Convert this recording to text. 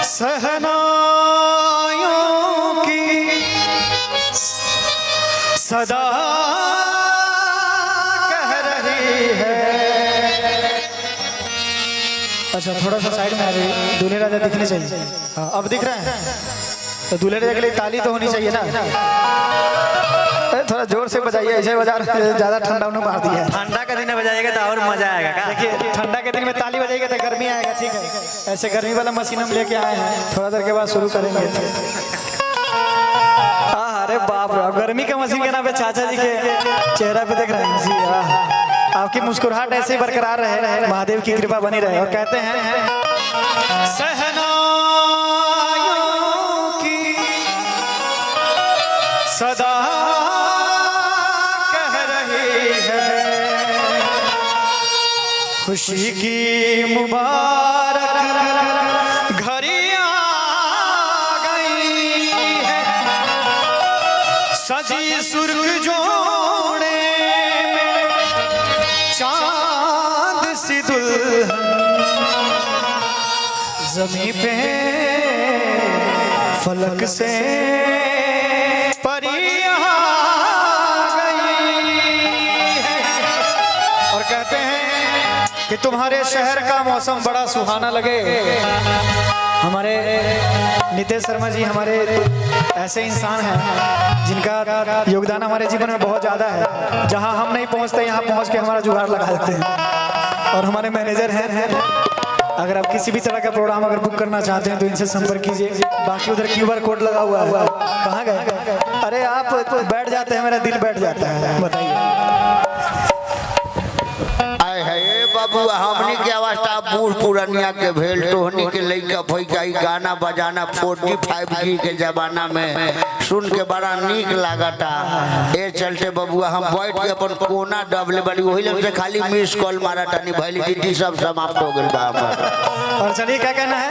सहनायों की सदा कह रही है। अच्छा थोड़ा सा साइड में आ जाइए, दूल्हे राजा दिखने चाहिए। हाँ अब दिख रहे हैं तो दूल्हे राजा के लिए ताली तो होनी चाहिए ना। थोड़ा जोर से बजाइए, ऐसे बजा ज्यादा ठंडा उन्होंने मार दिया है। ठंडा का दिन बजाएगा तो और मजा आएगा। देखिए ठंडा के दिन में ताली बजाएगा तो गर्मी आएगा। ठीक है, ऐसे गर्मी वाला मशीन हम लेके आए हैं, थोड़ा देर के बाद शुरू करेंगे। अरे बाप रे, गर्मी का मशीन के नाम पे चाचा जी के चेहरा पे देख रहे हैं जी। आपकी मुस्कुराहट ऐसे ही बरकरार रहे, महादेव की कृपा बनी रहे। और कहते हैं सहनायों की सदा कह रही है, खुशी की मुबारक घड़ी आ गई है, सजी सुर्ख जोड़े में चांद सी दुल्हन, ज़मीं पे फलक से परी आ गई है। और कहते हैं कि तुम्हारे शहर का मौसम बड़ा सुहाना लगे। हमारे नितेश शर्मा जी हमारे ऐसे इंसान हैं जिनका योगदान हमारे जीवन में बहुत ज़्यादा है। जहां हम नहीं पहुंचते यहाँ पहुंच के हमारा जुगाड़ लगा देते हैं। और हमारे मैनेजर हैं, अगर आप किसी भी तरह का प्रोग्राम अगर बुक करना चाहते हैं तो इनसे संपर्क कीजिए। बाकी उधर QR कोड लगा हुआ है। कहाँ गए? अरे आप बैठ जाते हैं, मेरा दिल बैठ जाता है। बताइए बाबू हमनी के अवस्था बूढ़ पुरानिया के भेल टोहनी के लइका फैका गाना बजाना 4G 5G के जमाना में सुन के बड़ा नीक लागता। ए चलते बबुआ हम बैठ के अपन कोना डबले बड़ी वही लग से खाली मिस कॉल मारा टानी वैलिडिटी सब समाप्त हो गइल बा। और चलिए क्या कहना है।